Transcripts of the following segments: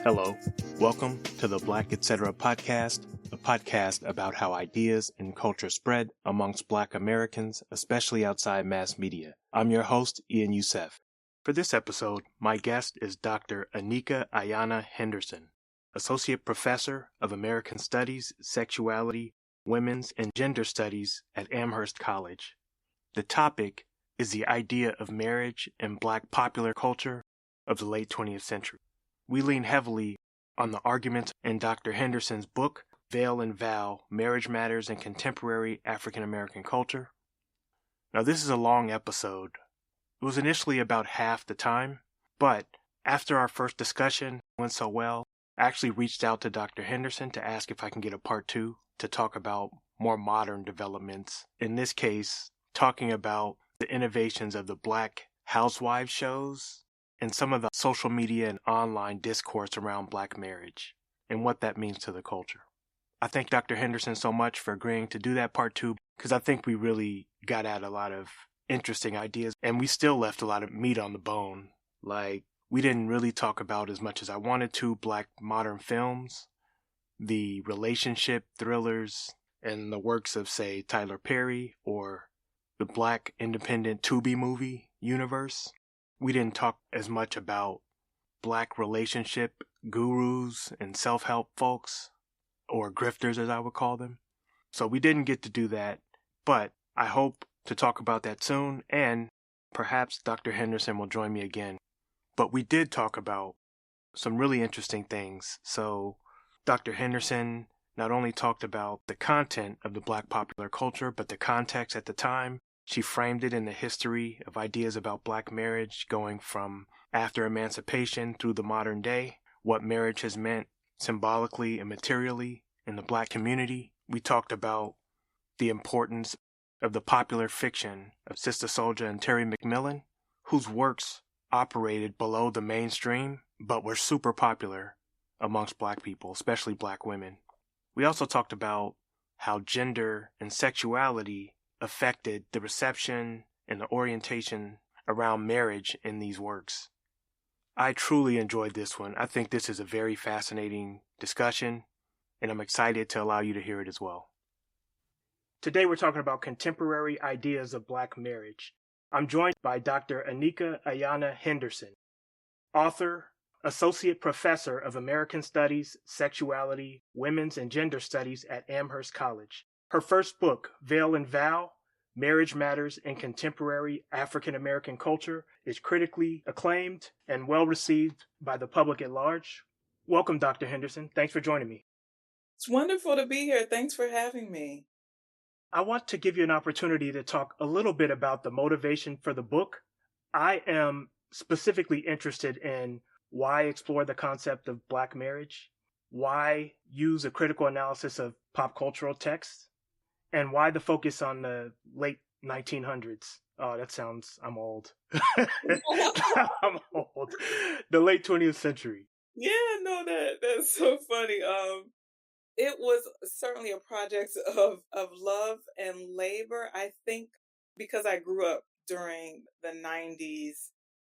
Hello, welcome to the Black Etc. podcast, a podcast about how ideas and culture spread amongst Black Americans, especially outside mass media. I'm your host, Ian Youssef. For this episode, my guest is Dr. Aneeka Ayanna Henderson, Associate Professor of American Studies, Sexuality, Women's, and Gender Studies at Amherst College. The topic is the idea of marriage in Black popular culture of the late 20th century. We lean heavily on the arguments in Dr. Henderson's book, Veil and Vow, Marriage Matters in Contemporary African American Culture. Now, this is a long episode. It was initially about half the time, but after our first discussion went so well, I actually reached out to Dr. Henderson to ask if I can get a part 2 to talk about more modern developments. In this case, talking about the innovations of the Black Housewives shows and some of the social media and online discourse around Black marriage and what that means to the culture. I thank Dr. Henderson so much for agreeing to do that part 2 because I think we really got at a lot of interesting ideas and we still left a lot of meat on the bone. Like, we didn't really talk about as much as I wanted to Black modern films, the relationship thrillers, and the works of, say, Tyler Perry or the Black independent Tubi movie universe. We didn't talk as much about Black relationship gurus and self-help folks, or grifters as I would call them. So we didn't get to do that, but I hope to talk about that soon, and perhaps Dr. Henderson will join me again. But we did talk about some really interesting things. So Dr. Henderson not only talked about the content of the Black popular culture, but the context at the time. She framed it in the history of ideas about Black marriage going from after emancipation through the modern day, what marriage has meant symbolically and materially in the Black community. We talked about the importance of the popular fiction of Sister Souljah and Terry McMillan, whose works operated below the mainstream, but were super popular amongst Black people, especially Black women. We also talked about how gender and sexuality affected the reception and the orientation around marriage in these works. I truly enjoyed this one. I think this is a very fascinating discussion, and I'm excited to allow you to hear it as well. Today we're talking about contemporary ideas of Black marriage. I'm joined by Dr. Aneeka Ayanna Henderson, author, Associate Professor of American Studies, Sexuality, Women's, and Gender Studies at Amherst College. Her first book, Veil and Vow, Marriage Matters in Contemporary African American Culture, is critically acclaimed and well received by the public at large. Welcome, Dr. Henderson. Thanks for joining me. It's wonderful to be here. Thanks for having me. I want to give you an opportunity to talk a little bit about the motivation for the book. I am specifically interested in why explore the concept of Black marriage, why use a critical analysis of pop cultural texts, and why the focus on the late 1900s. Oh, that sounds, I'm old. I'm old. The late 20th century. Yeah, no, that's so funny. It was certainly a project of love and labor. I think because I grew up during the 90s,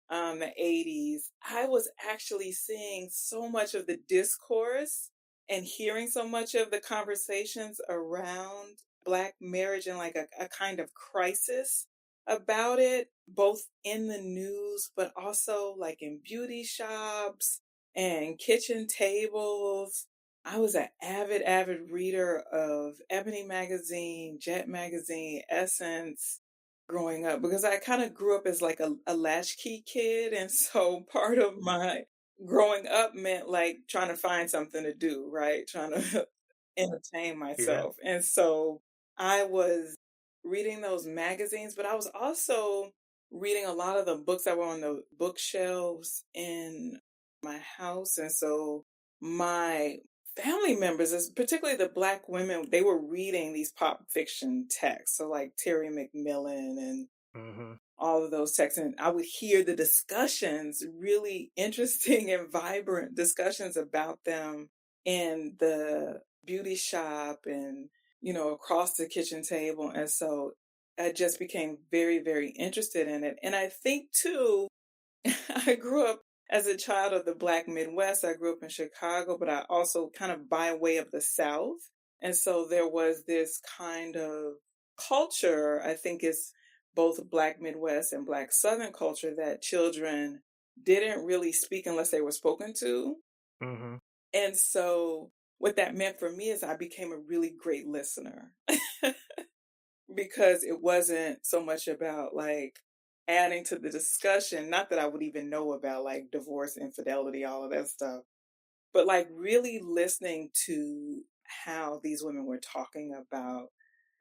the 80s, I was actually seeing so much of the discourse and hearing so much of the conversations around Black marriage and like a kind of crisis about it, both in the news, but also like in beauty shops and kitchen tables. I was an avid reader of Ebony magazine, Jet magazine, Essence growing up because I kind of grew up as like a latchkey kid. And so part of my growing up meant like trying to find something to do, right? Trying to entertain myself. Yeah. And so I was reading those magazines, but I was also reading a lot of the books that were on the bookshelves in my house. And so my family members, particularly the Black women, they were reading these pop fiction texts. So like Terry McMillan and all of those texts. And I would hear the discussions, really interesting and vibrant discussions about them in the beauty shop and, you know, across the kitchen table. And so I just became very, very interested in it. And I think too, I grew up as a child of the Black Midwest, I grew up in Chicago, but I also kind of by way of the South. And so there was this kind of culture, I think it's both Black Midwest and Black Southern culture, that children didn't really speak unless they were spoken to. Mm-hmm. And so what that meant for me is I became a really great listener because it wasn't so much about like adding to the discussion, not that I would even know about like divorce, infidelity, all of that stuff, but like really listening to how these women were talking about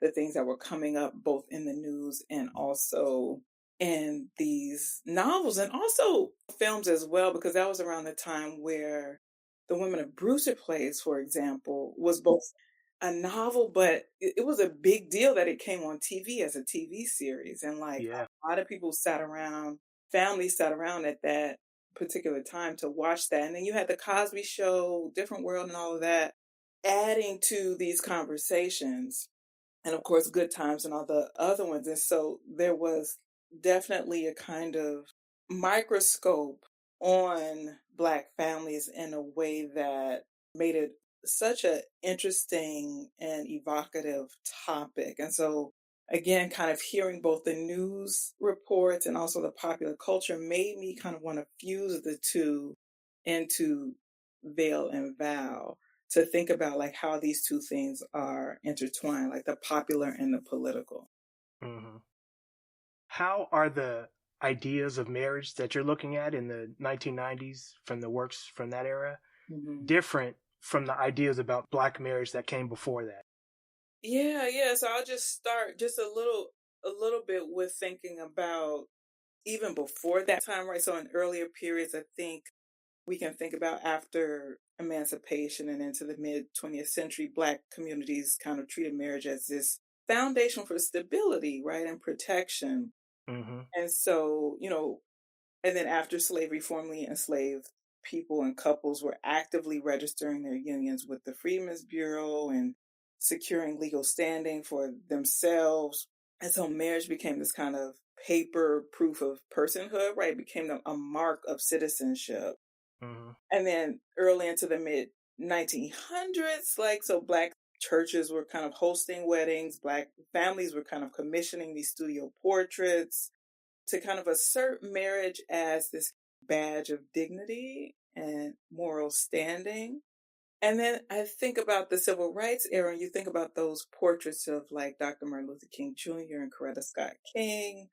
the things that were coming up both in the news and also in these novels and also films as well, because that was around the time where The Women of Brewster Place, for example, was both a novel, but it was a big deal that it came on TV as a TV series. And like Yeah. a lot of people sat around, families sat around at that particular time to watch that. And then you had the Cosby Show, Different World, and all of that adding to these conversations. And of course, Good Times and all the other ones. And so there was definitely a kind of microscope on Black families in a way that made it such an interesting and evocative topic. And so, again, kind of hearing both the news reports and also the popular culture made me kind of want to fuse the two into Veil and Vow to think about like how these two things are intertwined, like the popular and the political. Mm-hmm. How are the ideas of marriage that you're looking at in the 1990s from the works from that era different from the ideas about Black marriage that came before that? Yeah. So I'll just start just a little bit with thinking about even before that time, right? So in earlier periods, I think we can think about after emancipation and into the mid 20th century, Black communities kind of treated marriage as this foundation for stability, right, and protection. Mm-hmm. And so, and then after slavery, formerly enslaved people and couples were actively registering their unions with the Freedmen's Bureau and securing legal standing for themselves. And so marriage became this kind of paper proof of personhood, right? It became a mark of citizenship. Mm-hmm. And then early into the mid 1900s, like, so Black churches were kind of hosting weddings, Black families were kind of commissioning these studio portraits to kind of assert marriage as this badge of dignity and moral standing. And then I think about the civil rights era, and you think about those portraits of like Dr. Martin Luther King Jr. and Coretta Scott King.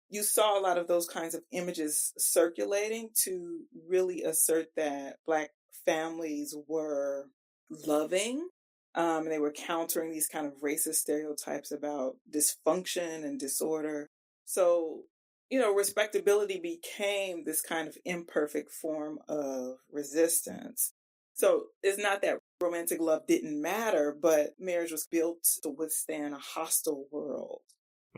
You saw a lot of those kinds of images circulating to really assert that Black families were loving. And they were countering these kind of racist stereotypes about dysfunction and disorder. So, respectability became this kind of imperfect form of resistance. So it's not that romantic love didn't matter, but marriage was built to withstand a hostile world.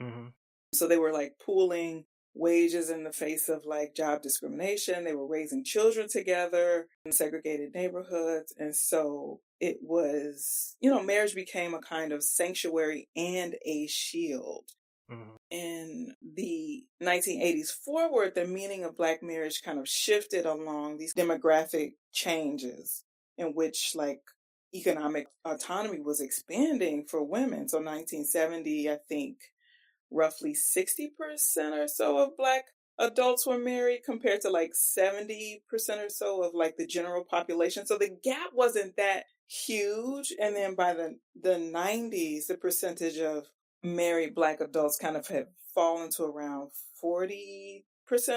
Mm-hmm. So they were like pooling wages in the face of like job discrimination. They were raising children together in segregated neighborhoods. And so it was, marriage became a kind of sanctuary and a shield. Mm-hmm. In the 1980s forward, the meaning of Black marriage kind of shifted along these demographic changes in which like economic autonomy was expanding for women. So 1970, I think roughly 60% or so of Black adults were married compared to like 70% or so of like the general population. So the gap wasn't that huge. And then by the 90s, the percentage of married Black adults kind of had fallen to around 40%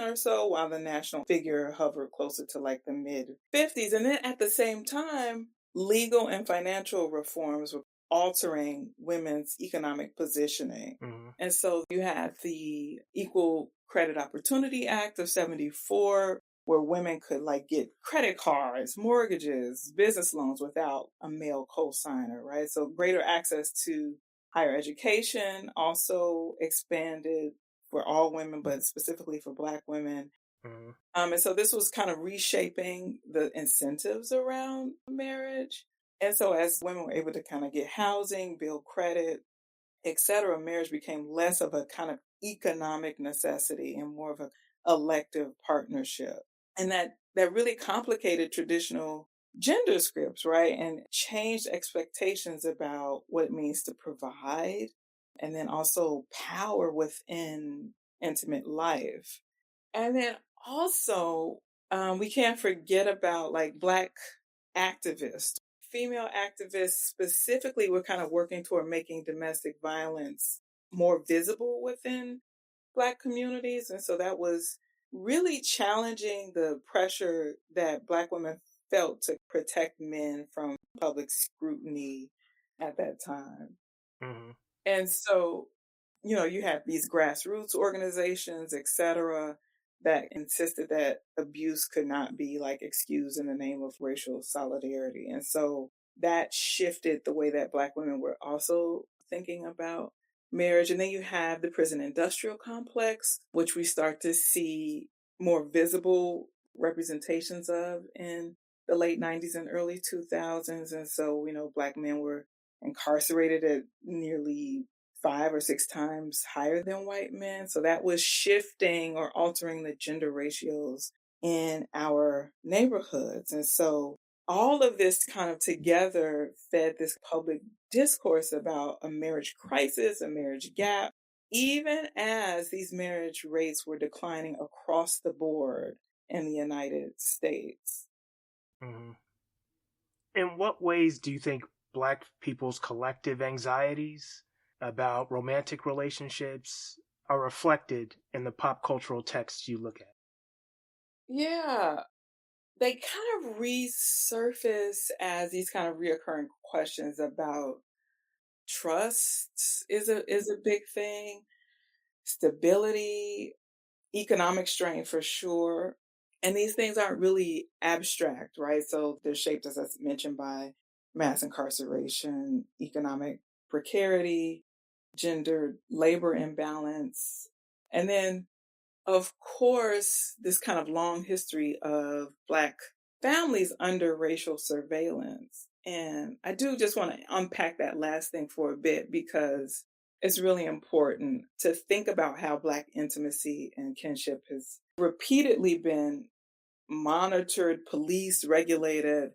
or so, while the national figure hovered closer to like the mid 50s. And then at the same time, legal and financial reforms were altering women's economic positioning. Mm-hmm. And so you had the Equal Credit Opportunity Act of 74, where women could like get credit cards, mortgages, business loans without a male co-signer, right? So greater access to higher education also expanded for all women, but specifically for Black women. Mm-hmm. And so this was kind of reshaping the incentives around marriage. And so as women were able to kind of get housing, build credit, etc., marriage became less of a kind of economic necessity and more of an elective partnership. And that that really complicated traditional gender scripts, right? And changed expectations about what it means to provide and then also power within intimate life. And then also, we can't forget about like Black activists. Female activists specifically were kind of working toward making domestic violence more visible within Black communities. And so that was really challenging the pressure that Black women felt to protect men from public scrutiny at that time. Mm-hmm. And so, you have these grassroots organizations, et cetera, that insisted that abuse could not be like excused in the name of racial solidarity. And so that shifted the way that Black women were also thinking about marriage. And then you have the prison industrial complex, which we start to see more visible representations of in the late 90s and early 2000s. And so, Black men were incarcerated at nearly 5 or 6 times higher than white men. So that was shifting or altering the gender ratios in our neighborhoods. And so all of this kind of together fed this public discourse about a marriage crisis, a marriage gap, even as these marriage rates were declining across the board in the United States. Mm-hmm. In what ways do you think Black people's collective anxieties about romantic relationships are reflected in the pop cultural texts you look at? Yeah, they kind of resurface as these kind of reoccurring questions about trust is a big thing, stability, economic strain for sure. And these things aren't really abstract, right? So they're shaped, as I mentioned, by mass incarceration, economic precarity, gender labor imbalance, and then of course, this kind of long history of Black families under racial surveillance. And I do just want to unpack that last thing for a bit because it's really important to think about how Black intimacy and kinship has repeatedly been monitored, policed, regulated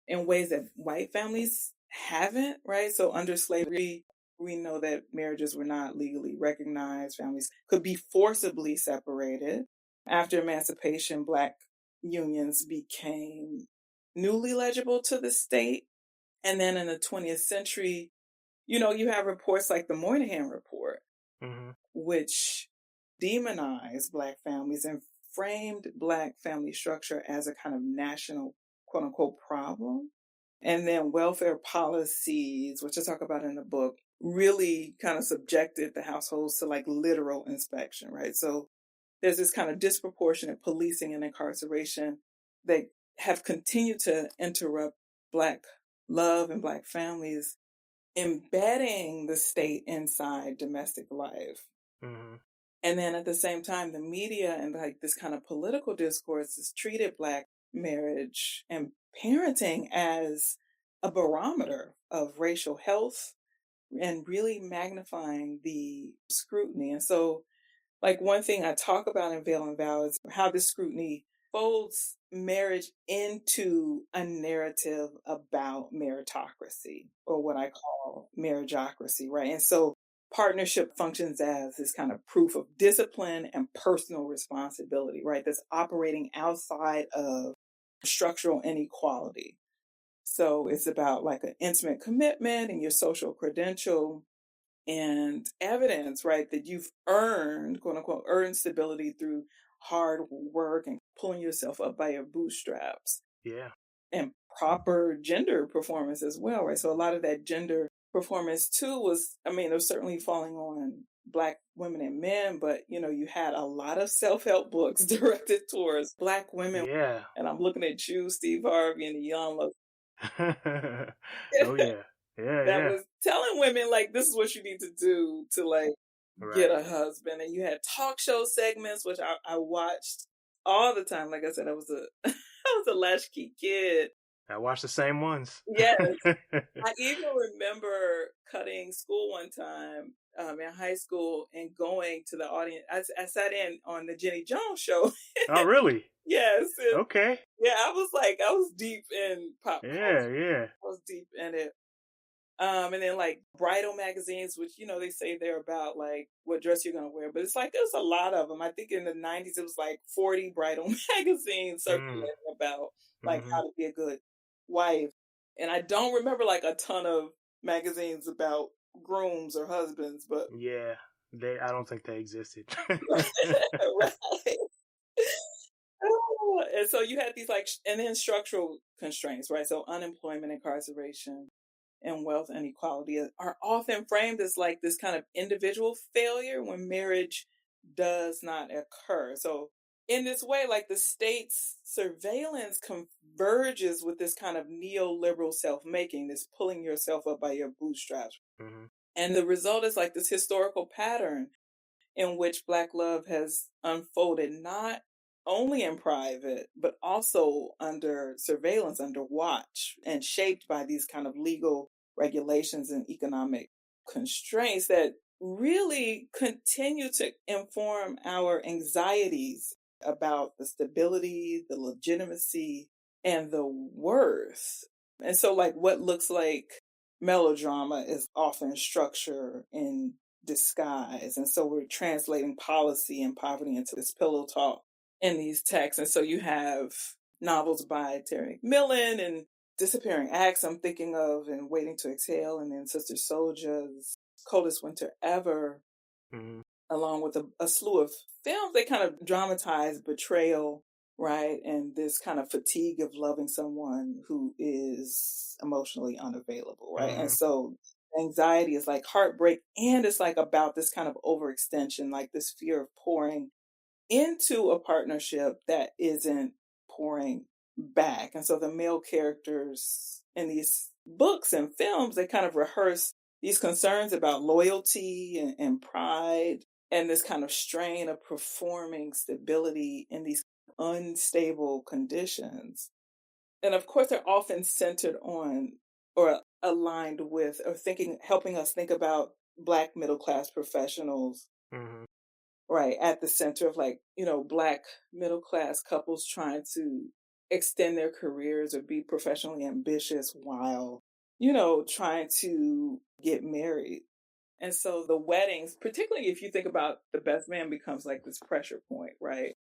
in ways that white families haven't, right? So under slavery, we know that marriages were not legally recognized. Families could be forcibly separated. After emancipation, Black unions became newly legible to the state. And then in the 20th century, you have reports like the Moynihan Report, Mm-hmm. which demonized Black families and framed Black family structure as a kind of national, quote unquote, problem. And then welfare policies, which I talk about in the book, really kind of subjected the households to like literal inspection, right? So there's this kind of disproportionate policing and incarceration that have continued to interrupt Black love and Black families, embedding the state inside domestic life. Mm-hmm. And then at the same time, the media and like this kind of political discourse has treated Black marriage and parenting as a barometer of racial health and really magnifying the scrutiny. And so, like, one thing I talk about in Veil and Vow is how this scrutiny folds marriage into a narrative about meritocracy, or what I call marriageocracy, right? And so partnership functions as this kind of proof of discipline and personal responsibility, right? That's operating outside of structural inequality. So it's about like an intimate commitment and your social credential and evidence, right, that you've earned, quote unquote, earned stability through hard work and pulling yourself up by your bootstraps. Yeah. And proper gender performance as well, right? So a lot of that gender performance too was, it was certainly falling on Black women and men, but you had a lot of self-help books directed towards Black women. Yeah. And I'm looking at you, Steve Harvey, and the young look. Oh yeah. Yeah, That yeah. was telling women like this is what you need to do to like get Right. a husband. And you had talk show segments, which I watched all the time. Like I said, I was a I was a latchkey kid. I watch the same ones. Yes. I even remember cutting school one time in high school and going to the audience. I sat in on the Jenny Jones show. Oh, really? Yes. Okay. Yeah, I was deep in pop Yeah, culture. yeah. I was deep in it. And then like bridal magazines, which, they say they're about like what dress you're going to wear, but it's like, there's a lot of them. I think in the 90s, it was like 40 bridal magazines circulating about like how to be a good wife. And I don't remember like a ton of magazines about grooms or husbands, but Yeah, I don't think they existed. right. And so you had these like, and then structural constraints, right? So unemployment, incarceration, and wealth inequality are often framed as like this kind of individual failure when marriage does not occur. So in this way, like the state's surveillance converges with this kind of neoliberal self-making, this pulling yourself up by your bootstraps. And the result is like this historical pattern in which Black love has unfolded, not only in private, but also under surveillance, under watch, and shaped by these kind of legal regulations and economic constraints that really continue to inform our anxieties about the stability, the legitimacy, and the worth. And so, like, what looks like melodrama is often structure in disguise. And so we're translating policy and poverty into this pillow talk in these texts. And so you have novels by Terry McMillan and Disappearing Acts, I'm thinking of, and Waiting to Exhale, and then Sister Souljah's Coldest Winter Ever, along with a slew of films. They kind of dramatize betrayal, right? And this kind of fatigue of loving someone who is emotionally unavailable, right? And so anxiety is like heartbreak, and it's like about this kind of overextension, like this fear of pouring into a partnership that isn't pouring back. And so the male characters in these books and films, they kind of rehearse these concerns about loyalty and pride and this kind of strain of performing stability in these unstable conditions. And of course, they're often centered on or aligned with or helping us think about Black middle class professionals, right, at the center of like, Black middle class couples trying to extend their careers or be professionally ambitious while, trying to get married. And so the weddings, particularly if you think about the best man, becomes like this pressure point, right?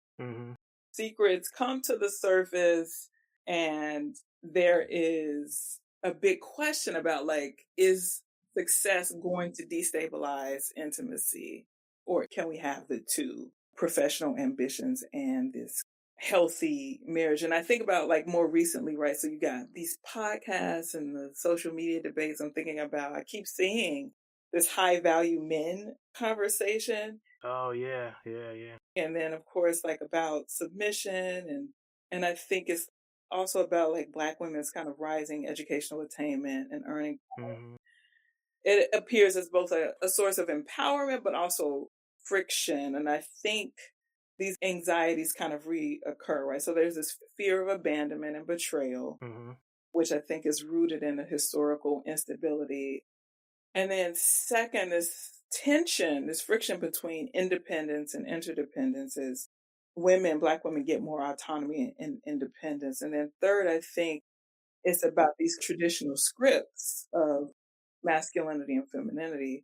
Secrets come to the surface, and there is a big question about like, is success going to destabilize intimacy? Or can we have the two, professional ambitions and this healthy marriage? And I think about like more recently, right? So you got these podcasts and the social media debates. I'm thinking about, I keep seeing this high value men conversation. Oh, yeah. And then of course, like about submission. And I think it's also about like Black women's kind of rising educational attainment and earning. It appears as both a source of empowerment, but also friction. And I think these anxieties kind of reoccur, right? So there's this fear of abandonment and betrayal, which I think is rooted in a historical instability. And then second, this tension, this friction between independence and interdependence as Black women get more autonomy and independence. And then third, I think it's about these traditional scripts of masculinity and femininity,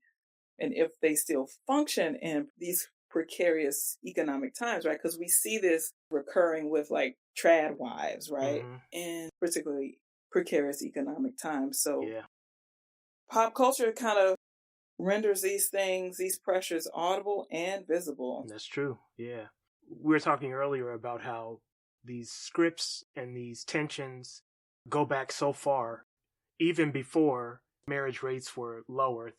and if they still function in these precarious economic times, right? Because we see this recurring with like trad wives, right? And particularly precarious economic times. So pop culture kind of renders these pressures audible and visible. That's true. Yeah. We were talking earlier about how these scripts and these tensions go back so far, even before marriage rates were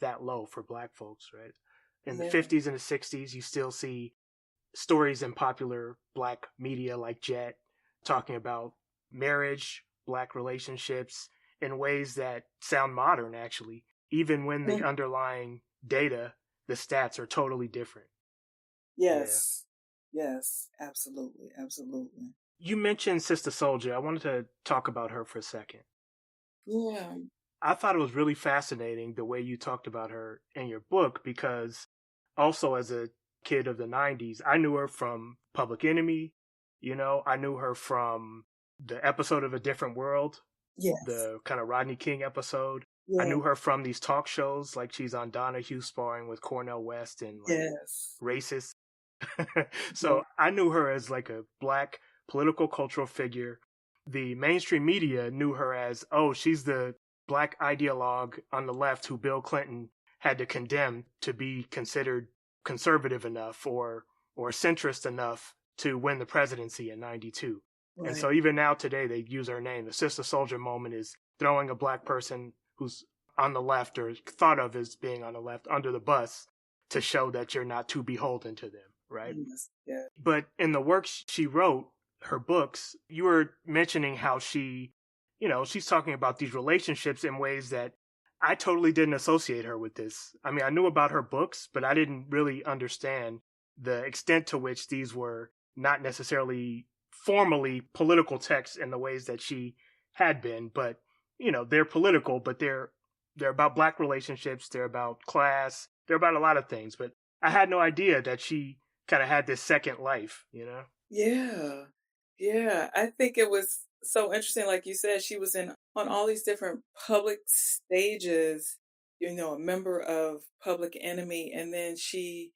that low for Black folks, right? In the 50s and the 60s, you still see stories in popular Black media like Jet talking about marriage, Black relationships in ways that sound modern, actually, even when the underlying data, the stats are totally different. Yes, absolutely. You mentioned Sister Souljah. I wanted to talk about her for a second. Yeah. I thought it was really fascinating the way you talked about her in your book, because also as a kid of the 90s, I knew her from Public Enemy. I knew her from the episode of A Different World, Yes. the kind of Rodney King episode. I Yeah. knew her from these talk shows, like she's on Donahue sparring with Cornel West and like Yes. Racist. Yeah. So I knew her as like a black political cultural figure. The mainstream media knew her as, oh, she's the black ideologue on the left who Bill Clinton had to condemn to be considered conservative enough or centrist enough to win the presidency in 92. And Right. so even now today, they use her name. The Sister Soldier moment is throwing a black person who's on the left or thought of as being on the left under the bus to show that you're not too beholden to them, right? Yes. Yeah. But in the work she wrote, her books, you were mentioning how she's talking about these relationships in ways that I totally didn't associate her with this. I mean, I knew about her books, but I didn't really understand the extent to which these were not necessarily formally political texts in the ways that she had been, but they're political, but they're about black relationships, they're about class, they're about a lot of things. But I had no idea that she kind of had this second life. Yeah. Yeah. I think it was so interesting. Like you said, she was on all these different public stages, a member of Public Enemy. And then she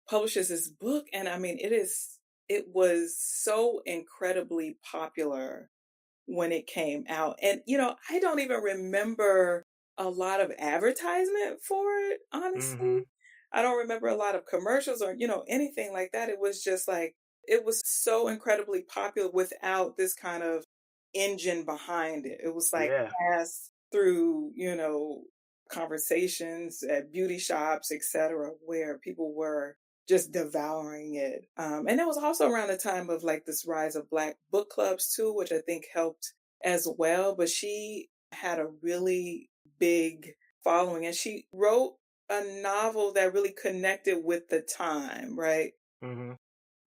publishes this book. And I mean, it was so incredibly popular when it came out. And, I don't even remember a lot of advertisement for it, Mm-hmm. honestly. I don't remember a lot of commercials or, anything like that. It was just like, it was so incredibly popular without this kind of engine behind it. It was like Yeah. passed through, conversations at beauty shops, etc., where people were just devouring it. And that was also around the time of like this rise of Black book clubs too, which I think helped as well. But she had a really big following and she wrote a novel that really connected with the time, right? Mm-hmm.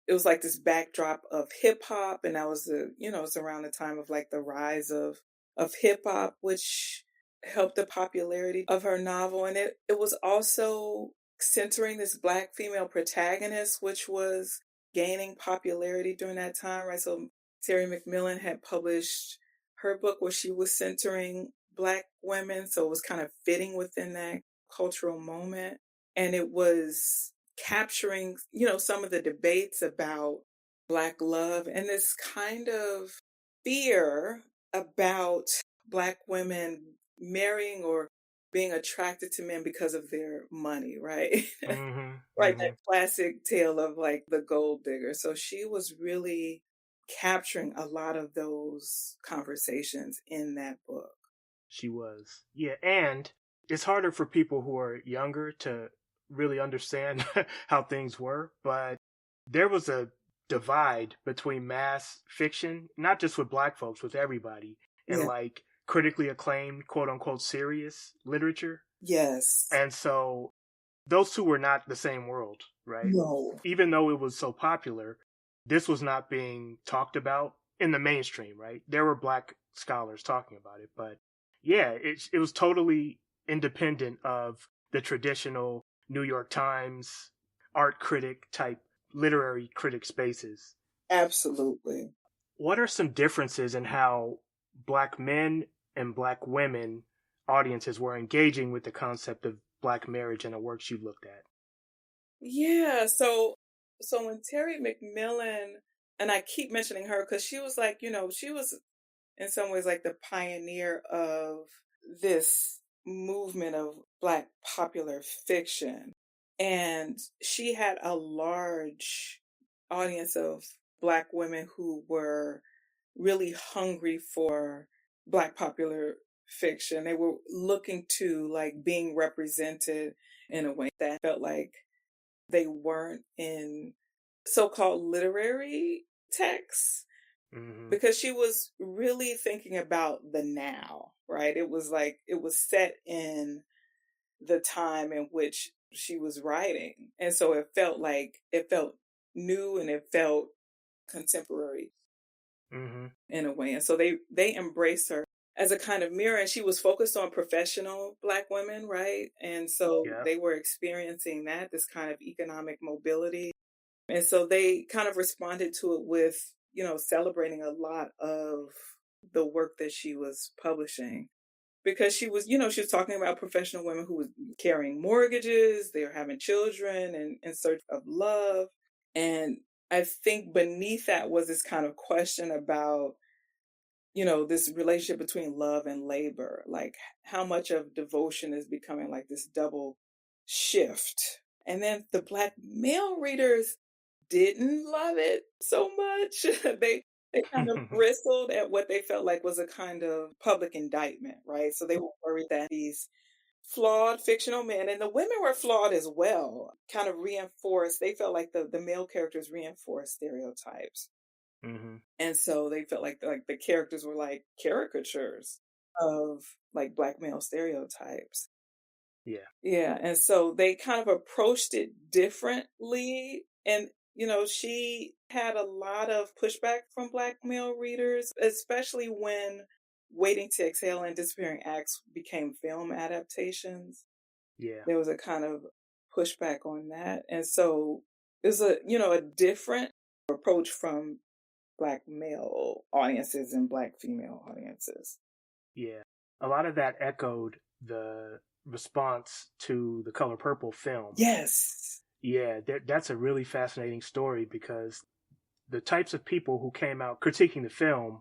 It was like this backdrop of hip hop, and that was it's around the time of like the rise of hip hop, which helped the popularity of her novel. And it was also centering this Black female protagonist, which was gaining popularity during that time, right? So Terry McMillan had published her book where she was centering Black women, so it was kind of fitting within that cultural moment. And it was capturing, some of the debates about Black love and this kind of fear about Black women marrying or being attracted to men because of their money, right? Mm-hmm. Right, Mm-hmm. that classic tale of like the gold digger. So she was really capturing a lot of those conversations in that book. She was. Yeah, and it's harder for people who are younger to really understand how things were, but there was a divide between mass fiction, not just with black folks, with everybody, and Yeah. like critically acclaimed, quote unquote, serious literature. Yes. And so those two were not the same world, right? No. Even though it was so popular, this was not being talked about in the mainstream, right? There were black scholars talking about it, but yeah, it was totally independent of the traditional New York Times art critic type literary critic spaces. Absolutely. What are some differences in how black men and black women audiences were engaging with the concept of black marriage in the works you looked at? Yeah. So when Terry McMillan, and I keep mentioning her because she was like, she was in some ways like the pioneer of this movement of Black popular fiction. And she had a large audience of Black women who were really hungry for Black popular fiction. They were looking to like being represented in a way that felt like they weren't in so-called literary texts, Mm-hmm. because she was really thinking about the now, right? It was like it was set in the time in which she was writing. And so it felt new and it felt contemporary Mm-hmm. in a way. And so they embraced her. as a kind of mirror. And she was focused on professional Black women, right? And so Yeah. they were experiencing that, this kind of economic mobility. And so they kind of responded to it with, celebrating a lot of the work that she was publishing. Because she was talking about professional women who were carrying mortgages, they were having children and in search of love. And I think beneath that was this kind of question about, this relationship between love and labor, like how much of devotion is becoming like this double shift. And then the Black male readers didn't love it so much. They kind of bristled at what they felt like was a kind of public indictment, right? So they were worried that these flawed fictional men, and the women were flawed as well, kind of reinforced. They felt like the male characters reinforced stereotypes. Mm-hmm. And so they felt like the characters were like caricatures of like Black male stereotypes. Yeah. Yeah. And so they kind of approached it differently. And, she had a lot of pushback from Black male readers, especially when Waiting to Exhale and Disappearing Acts became film adaptations. Yeah. There was a kind of pushback on that. And so there's a different approach from Black male audiences and Black female audiences. Yeah. A lot of that echoed the response to the Color Purple film. Yes. Yeah, that's a really fascinating story because the types of people who came out critiquing the film,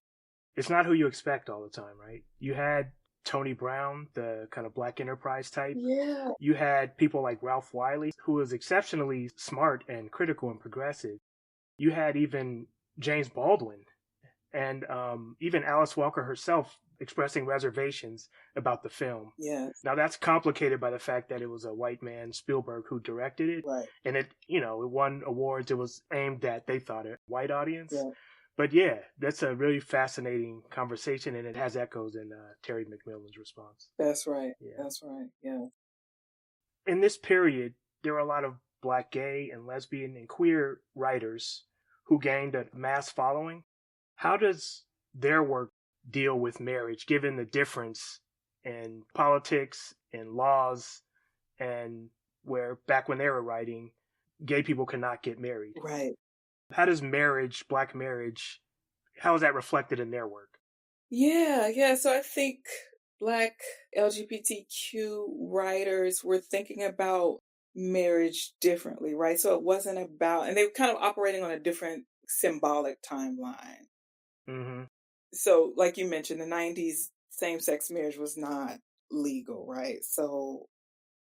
it's not who you expect all the time, right? You had Tony Brown, the kind of Black Enterprise type. Yeah. You had people like Ralph Wiley, who was exceptionally smart and critical and progressive. You had even James Baldwin and even Alice Walker herself expressing reservations about the film. Yes. Now that's complicated by the fact that it was a white man, Spielberg, who directed it. Right. And it won awards. It was aimed at, they thought, a white audience. Yeah. But yeah, that's a really fascinating conversation, and it has echoes in Terry McMillan's response. That's right. Yeah. That's right. Yeah. In this period, there were a lot of Black gay and lesbian and queer writers who gained a mass following. How does their work deal with marriage, given the difference in politics and laws, and where back when they were writing, gay people could not get married? Right. How does marriage, Black marriage, how is that reflected in their work? Yeah. So I think Black LGBTQ writers were thinking about marriage differently, right? So it wasn't about, and they were kind of operating on a different symbolic timeline. Mm-hmm. So, like you mentioned, the 90s, same-sex marriage was not legal, right? So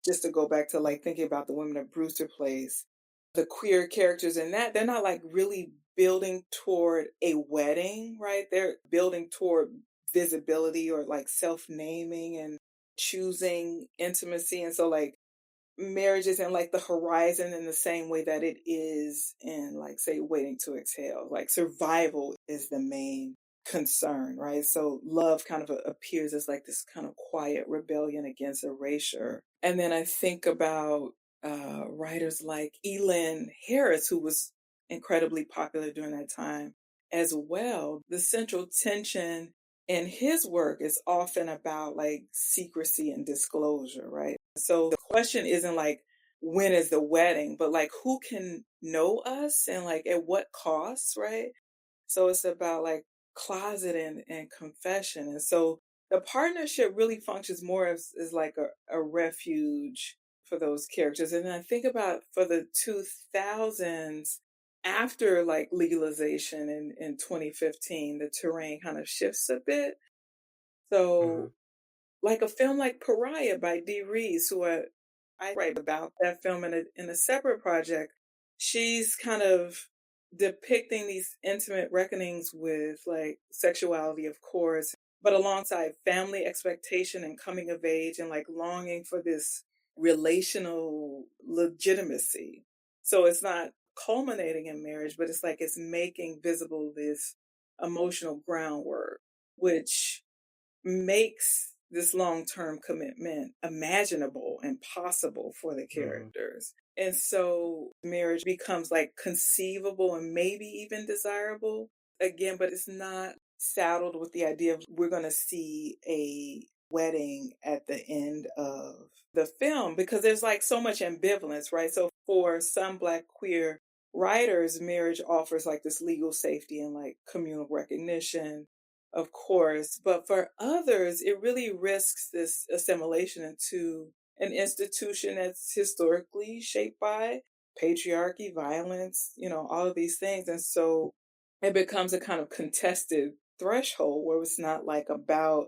just to go back to like thinking about the women of Brewster Place, the queer characters in that, they're not like really building toward a wedding, right? They're building toward visibility or like self-naming and choosing intimacy. And so like marriage isn't like the horizon in the same way that it is in like, say, Waiting to Exhale. Like survival is the main concern, right? So love kind of appears as like this kind of quiet rebellion against erasure. And then I think about writers like Elin Harris, who was incredibly popular during that time as well. The central tension in his work is often about like secrecy and disclosure, right? So the question isn't like, when is the wedding, but like, who can know us and like at what cost, right? So it's about like closet and confession. And so the partnership really functions more as like a refuge for those characters. And then I think about for the 2000s, after like legalization in 2015, the terrain kind of shifts a bit. So like a film like Pariah by Dee Rees, who I write about that film in a separate project, she's kind of depicting these intimate reckonings with like sexuality, of course, but alongside family expectation and coming of age and like longing for this relational legitimacy. So it's not culminating in marriage, but it's like it's making visible this emotional groundwork, which makes this long-term commitment imaginable and possible for the characters. And so marriage becomes like conceivable and maybe even desirable again, but it's not saddled with the idea of we're going to see a wedding at the end of the film because there's like so much ambivalence, right? So for some Black queer writers, marriage offers like this legal safety and like communal recognition, of course. But for others, it really risks this assimilation into an institution that's historically shaped by patriarchy, violence, all of these things. And so it becomes a kind of contested threshold where it's not like about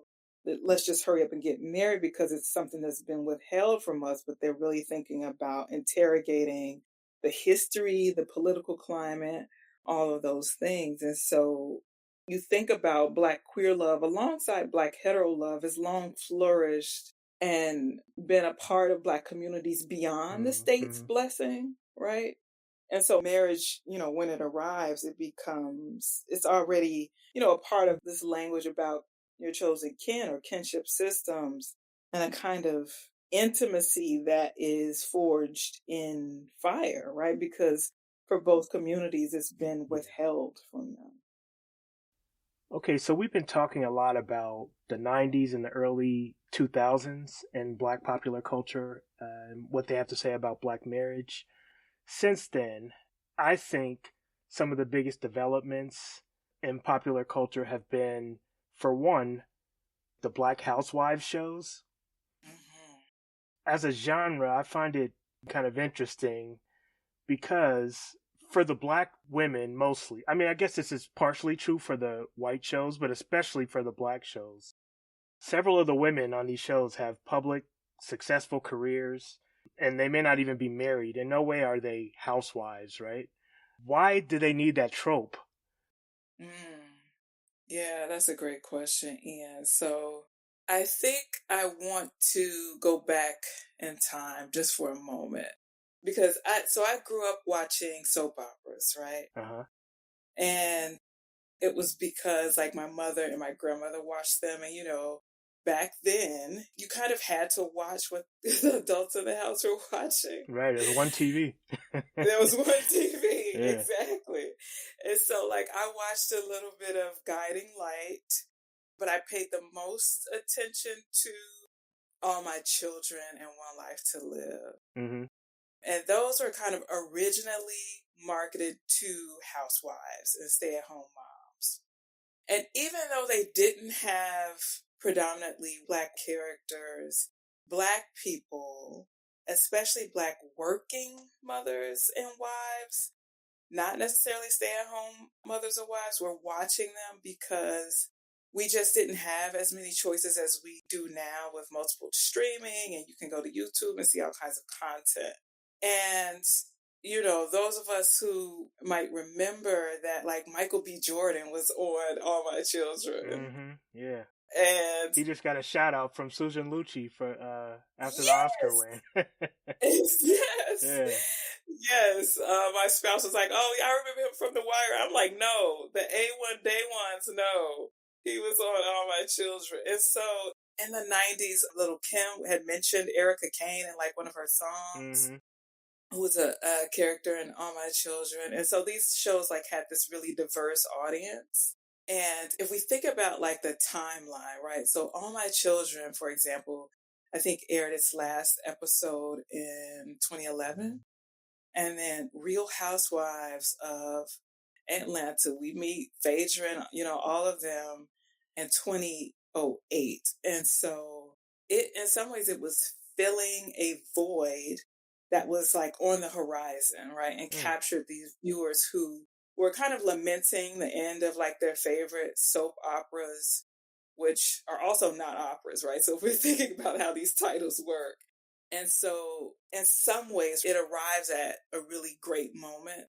let's just hurry up and get married because it's something that's been withheld from us, but they're really thinking about interrogating the history, the political climate, all of those things. And so you think about Black queer love alongside Black hetero love has long flourished and been a part of Black communities beyond the state's blessing, right? And so marriage, when it arrives, it's already, a part of this language about your chosen kin or kinship systems and a kind of intimacy that is forged in fire, right? Because for both communities, it's been withheld from them. Okay, so we've been talking a lot about the 90s and the early 2000s and Black popular culture and what they have to say about Black marriage. Since then, I think some of the biggest developments in popular culture have been, for one, the Black Housewives shows. As a genre, I find it kind of interesting because for the Black women mostly, I mean, I guess this is partially true for the white shows, but especially for the Black shows. Several of the women on these shows have public, successful careers, and they may not even be married. In no way are they housewives, right? Why do they need that trope? Yeah, that's a great question, Ian. So I think I want to go back in time just for a moment because I grew up watching soap operas, right? And it was because like my mother and my grandmother watched them, and back then you kind of had to watch what the adults in the house were watching. Right, there was one TV. There was one TV, yeah. Exactly. And so like I watched a little bit of Guiding Light, but I paid the most attention to All My Children and One Life to Live. And those were kind of originally marketed to housewives and stay-at-home moms. And even though they didn't have predominantly Black characters, Black people, especially Black working mothers and wives, not necessarily stay-at-home mothers or wives, were watching them because we just didn't have as many choices as we do now with multiple streaming, and you can go to YouTube and see all kinds of content. And, those of us who might remember that like Michael B. Jordan was on All My Children. Yeah. And he just got a shout out from Susan Lucci for after the Oscar win. Yes. Yeah. Yes. My spouse was like, "Oh, yeah, I remember him from The Wire." I'm like, "No, the A1 Day Ones, no. He was on All My Children." And so in the 90s, Little Kim had mentioned Erica Kane in like one of her songs. Who was a character in All My Children. And so these shows like had this really diverse audience. And if we think about like the timeline, right? So All My Children, for example, I think aired its last episode in 2011. And then Real Housewives of Atlanta, we meet Phaedra and, all of them in 2008. And so in some ways it was filling a void that was like on the horizon, right? And captured these viewers who were kind of lamenting the end of like their favorite soap operas, which are also not operas, right? So if we're thinking about how these titles work. And so in some ways it arrives at a really great moment.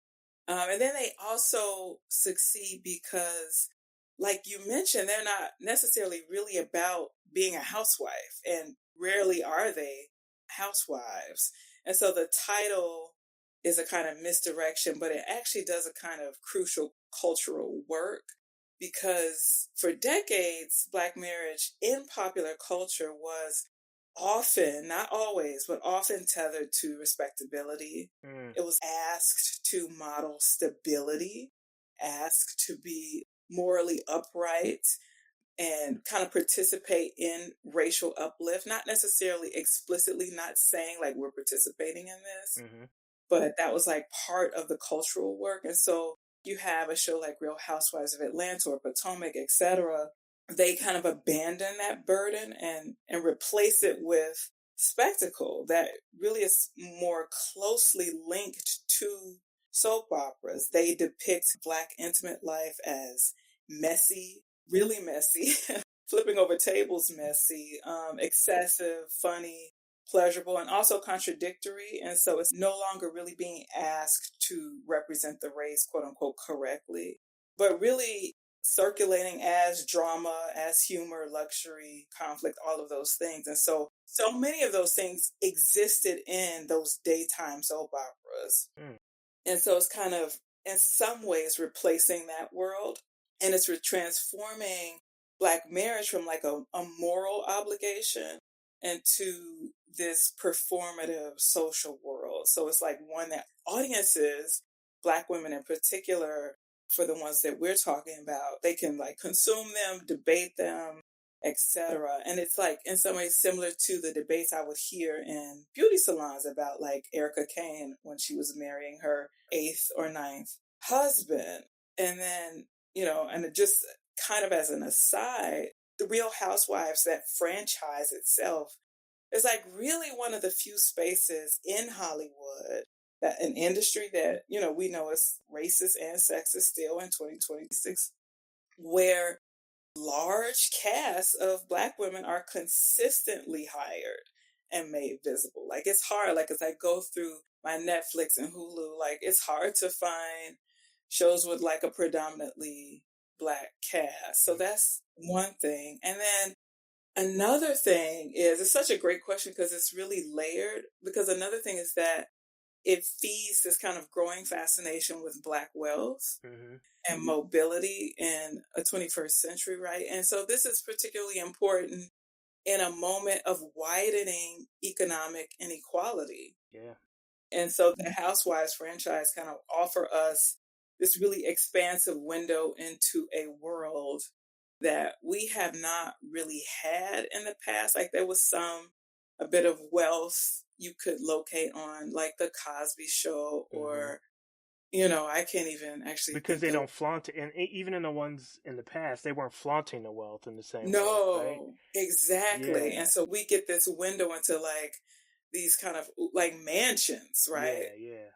And then they also succeed because, like you mentioned, they're not necessarily really about being a housewife, and rarely are they housewives. And so the title is a kind of misdirection, but it actually does a kind of crucial cultural work because for decades, Black marriage in popular culture was often, not always, but often tethered to respectability. It was asked to model stability, asked to be morally upright and kind of participate in racial uplift, not necessarily explicitly not saying like we're participating in this, but that was like part of the cultural work. And so you have a show like Real Housewives of Atlanta or Potomac, etc. They kind of abandon that burden and replace it with spectacle that really is more closely linked to soap operas. They depict Black intimate life as messy, really messy, flipping over tables messy, excessive, funny, pleasurable, and also contradictory. And so it's no longer really being asked to represent the race, quote unquote, correctly, but really circulating as drama, as humor, luxury, conflict, all of those things. And so many of those things existed in those daytime soap operas. And so it's kind of, in some ways, replacing that world. And it's transforming Black marriage from like a moral obligation into this performative social world. So it's like one that audiences, Black women in particular, for the ones that we're talking about, they can like consume them, debate them, etc. And it's like in some ways similar to the debates I would hear in beauty salons about like Erica Kane when she was marrying her 8th or 9th husband. And then, you know, and it just kind of as an aside, the Real Housewives, that franchise itself, is like really one of the few spaces in Hollywood, that an industry that, you know, we know is racist and sexist still in 2026, where large casts of Black women are consistently hired and made visible. Like it's hard, like as I go through my Netflix and Hulu, like it's hard to find shows with like a predominantly Black cast. So that's one thing. And then another thing is, it's such a great question because it's really layered, because another thing is that it feeds this kind of growing fascination with Black wealth and mobility in a 21st century, right? And so this is particularly important in a moment of widening economic inequality. Yeah. And so the Housewives franchise kind of offer us this really expansive window into a world that we have not really had in the past. Like there was a bit of wealth you could locate on like the Cosby Show or, you know, I can't even actually. Because they don't flaunt it. And even in the ones in the past, they weren't flaunting the wealth in the same way. No, right? Exactly. Yeah. And so we get this window into like these kind of like mansions, right? Yeah.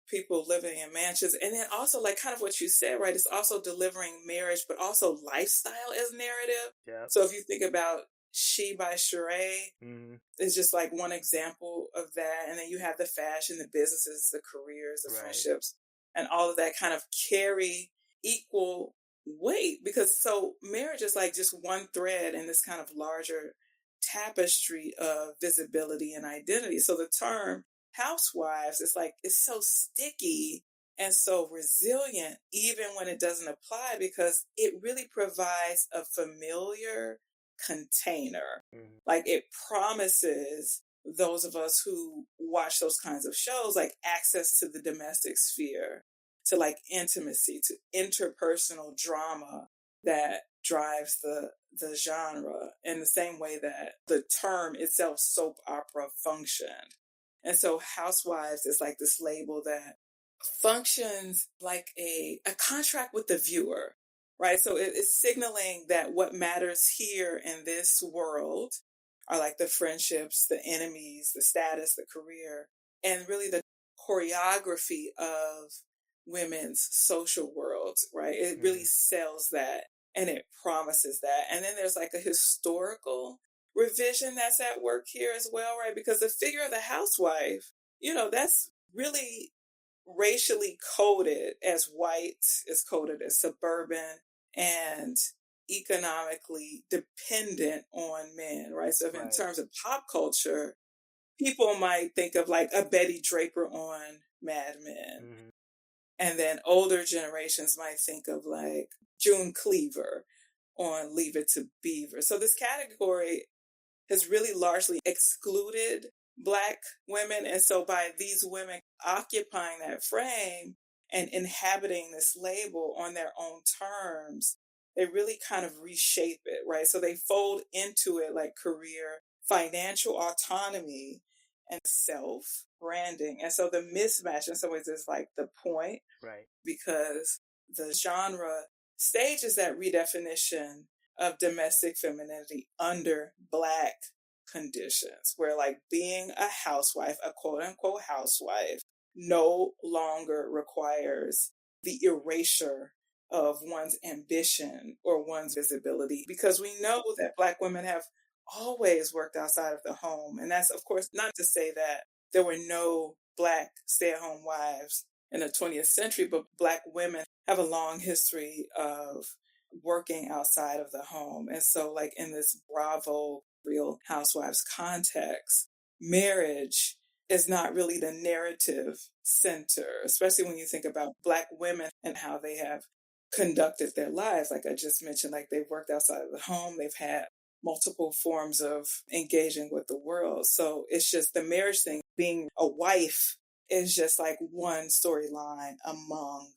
People living in mansions. And then also like kind of what you said, right? It's also delivering marriage, but also lifestyle as narrative. Yeah. So if you think about She by Sheree, is just like one example of that. And then you have the fashion, the businesses, the careers, the friendships, and all of that kind of carry equal weight, because so marriage is like just one thread in this kind of larger tapestry of visibility and identity. So the term housewives is like, it's so sticky and so resilient even when it doesn't apply, because it really provides a familiar container. Like it promises those of us who watch those kinds of shows like access to the domestic sphere, to like intimacy, to interpersonal drama that drives the genre in the same way that the term itself, soap opera, functioned. And so Housewives is like this label that functions like a contract with the viewer, right? So it's signaling that what matters here in this world are like the friendships, the enemies, the status, the career, and really the choreography of women's social worlds, right? It really sells that and it promises that. And then there's like a historical revision that's at work here as well, right? Because the figure of the housewife, you know, that's really racially coded as white, is coded as suburban, and economically dependent on men, right? So if in terms of pop culture, people might think of like a Betty Draper on Mad Men. And then older generations might think of like June Cleaver on Leave It to Beaver. So this category has really largely excluded Black women. And so by these women occupying that frame and inhabiting this label on their own terms, they really kind of reshape it, right? So they fold into it like career, financial autonomy, and self branding. And so the mismatch in some ways is like the point, Right. because the genre stages that redefinition of domestic femininity under Black conditions, where like being a housewife, a quote unquote housewife, no longer requires the erasure of one's ambition or one's visibility, because we know that Black women have always worked outside of the home. And that's, of course, not to say that there were no Black stay-at-home wives in the 20th century, but Black women have a long history of working outside of the home. And so, like, in this Bravo Real Housewives context, marriage is not really the narrative center, especially when you think about Black women and how they have conducted their lives. Like I just mentioned, like they've worked outside of the home, they've had multiple forms of engaging with the world. So it's just the marriage thing, being a wife is just like one storyline among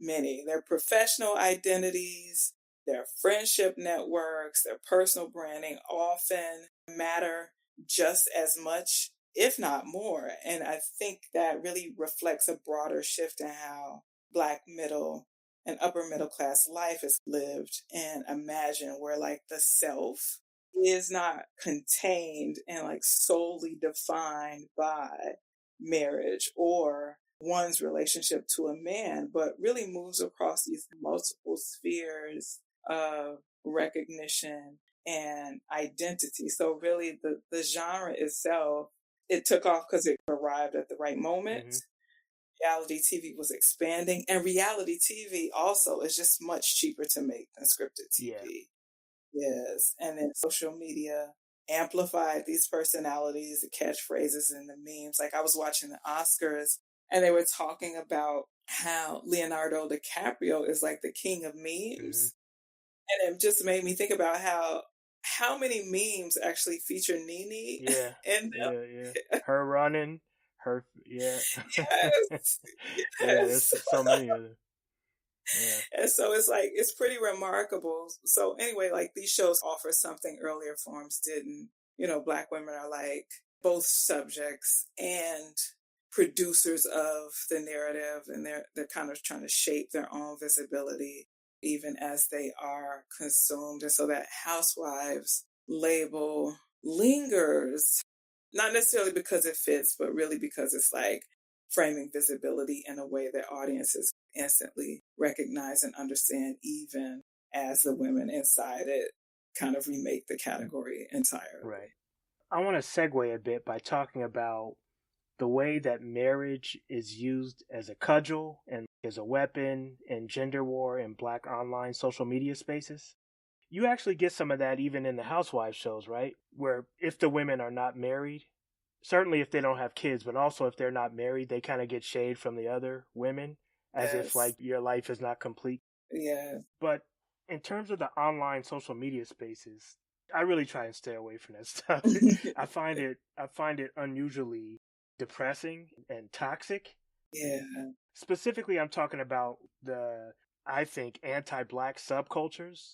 many. Their professional identities, their friendship networks, their personal branding often matter just as much, if not more. And I think that really reflects a broader shift in how Black middle and upper middle class life is lived and imagined, where like the self is not contained and like solely defined by marriage or one's relationship to a man, but really moves across these multiple spheres of recognition and identity. So really the genre itself, it took off because it arrived at the right moment. Mm-hmm. Reality TV was expanding, and reality TV also is just much cheaper to make than scripted TV. Yeah. Yes. And then social media amplified these personalities, the catchphrases and the memes. Like I was watching the Oscars and they were talking about how Leonardo DiCaprio is like the king of memes. And it just made me think about how many memes actually feature Nene in them. Yeah. Her running, her, yeah. Yes. Yeah, there's so many of them. Yeah. And so it's like, it's pretty remarkable. So anyway, like these shows offer something earlier forms didn't. You know, Black women are like both subjects and producers of the narrative, and they're kind of trying to shape their own visibility even as they are consumed. And so that housewives label lingers, not necessarily because it fits, but really because it's like framing visibility in a way that audiences instantly recognize and understand, even as the women inside it kind of remake the category entirely. Right. I want to segue a bit by talking about the way that marriage is used as a cudgel and as a weapon in gender war in Black online social media spaces. You actually get some of that even in the housewives shows, right? Where if the women are not married, certainly if they don't have kids, but also if they're not married, they kind of get shade from the other women as if like your life is not complete. Yeah. But in terms of the online social media spaces, I really try and stay away from that stuff. I find it unusually depressing and toxic. Yeah. Specifically, I'm talking about the, I think, anti-Black subcultures.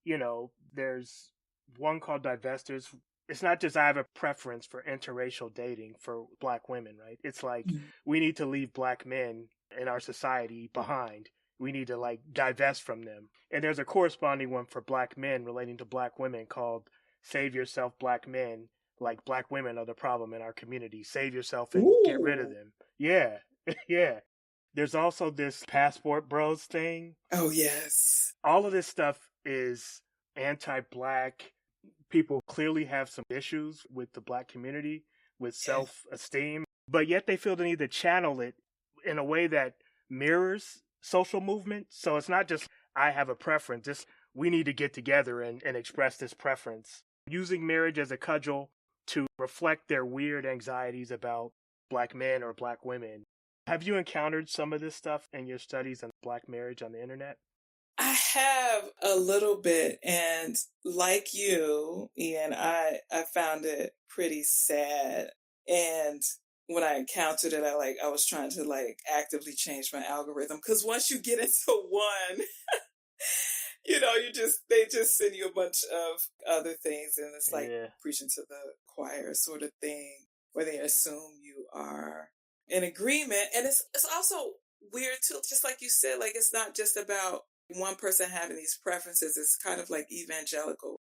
You know, there's one called Divestors. It's not just I have a preference for interracial dating for Black women, right? It's like we need to leave Black men in our society behind. We need to like divest from them. And there's a corresponding one for Black men relating to Black women called Save Yourself Black Men. Like Black women are the problem in our community. Save yourself and get rid of them. Yeah. Yeah. There's also this passport bros thing. Oh, yes. All of this stuff is anti-Black. People clearly have some issues with the Black community, with self-esteem, but yet they feel the need to channel it in a way that mirrors social movement. So it's not just I have a preference. It's we need to get together and express this preference. Using marriage as a cudgel to reflect their weird anxieties about Black men or Black women. Have you encountered some of this stuff in your studies on Black marriage on the internet? I have a little bit, and like you, Ian, I found it pretty sad. And when I encountered it, I was trying to like actively change my algorithm, because once you get into one, they just send you a bunch of other things, and it's like Yeah. preaching to the choir sort of thing, where they assume you are in agreement. And it's also weird too, just like you said, like it's not just about one person having these preferences. It's kind of like evangelical.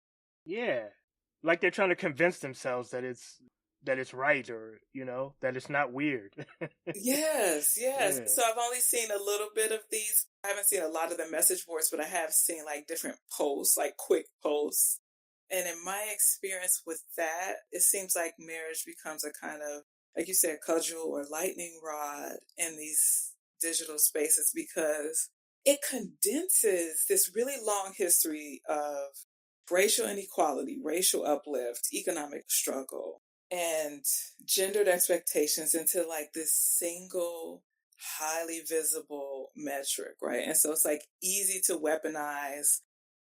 Yeah. Like they're trying to convince themselves that it's right, or, that it's not weird. Yes, yes. Yeah. So I've only seen a little bit of these. I haven't seen a lot of the message boards, but I have seen like different posts, like quick posts. And in my experience with that, it seems like marriage becomes a kind of, like you said, cudgel or lightning rod in these digital spaces, because it condenses this really long history of racial inequality, racial uplift, economic struggle, and gendered expectations into like this single, highly visible metric, right? And so it's like easy to weaponize,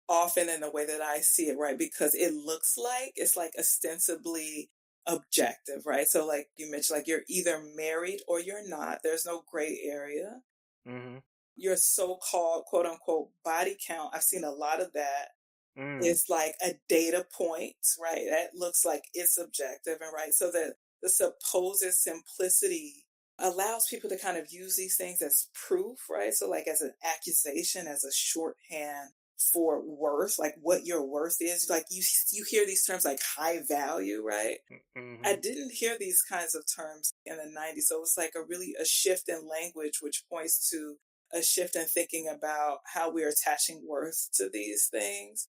often in the way that I see it, right? Because it looks like it's like ostensibly objective, right? So like you mentioned, like you're either married or you're not. There's no gray area. Mm-hmm. Your so-called quote unquote body count, I've seen a lot of that. It's like a data point, right? That looks like it's objective, and right. So that the supposed simplicity allows people to kind of use these things as proof, right? So like as an accusation, as a shorthand for worth, like what your worth is. Like you hear these terms like high value, right? Mm-hmm. I didn't hear these kinds of terms in the 90s. So it was like a shift in language, which points to a shift in thinking about how we're attaching worth to these things.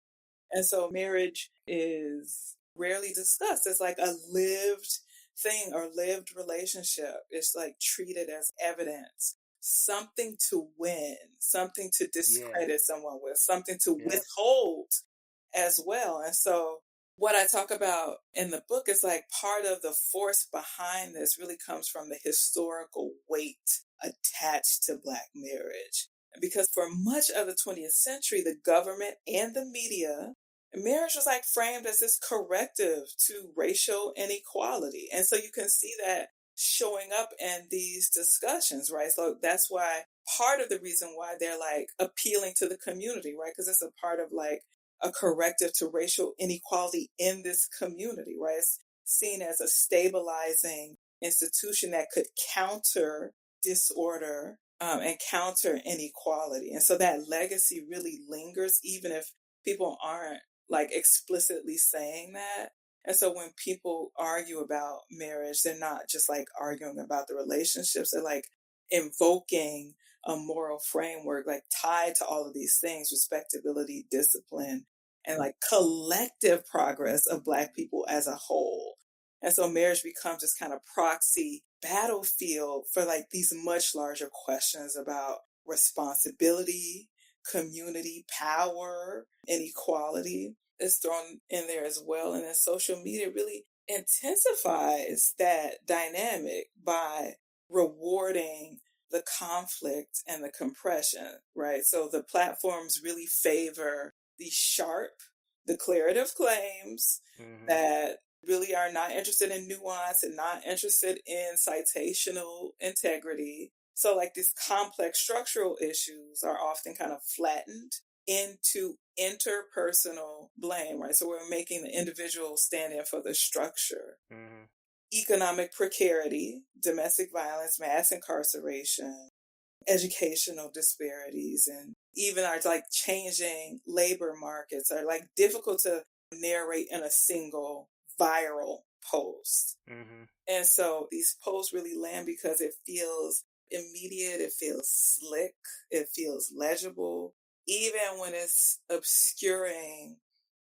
And so marriage is rarely discussed as like a lived thing or lived relationship. It's like treated as evidence, something to win, something to discredit someone with, something to withhold as well. And so what I talk about in the book is like part of the force behind this really comes from the historical weight attached to Black marriage. Because for much of the 20th century, the government and the media, marriage was like framed as this corrective to racial inequality. And so you can see that showing up in these discussions, right? So that's why part of the reason why they're like appealing to the community, right? Because it's a part of like a corrective to racial inequality in this community, right? It's seen as a stabilizing institution that could counter disorder and counter inequality. And so that legacy really lingers, even if people aren't like explicitly saying that. And so when people argue about marriage, they're not just like arguing about the relationships, they're like invoking a moral framework like tied to all of these things: respectability, discipline, and like collective progress of Black people as a whole. And so marriage becomes this kind of proxy battlefield for like these much larger questions about responsibility, community, power, inequality is thrown in there as well. And then social media really intensifies that dynamic by rewarding the conflict and the compression, right? So the platforms really favor these sharp, declarative claims that really are not interested in nuance and not interested in citational integrity. So like these complex structural issues are often kind of flattened into interpersonal blame, right? So we're making the individual stand in for the structure. Economic precarity, domestic violence, mass incarceration, educational disparities, and even our like changing labor markets are like difficult to narrate in a single viral post. And so these posts really land because it feels immediate, it feels slick, it feels legible, even when it's obscuring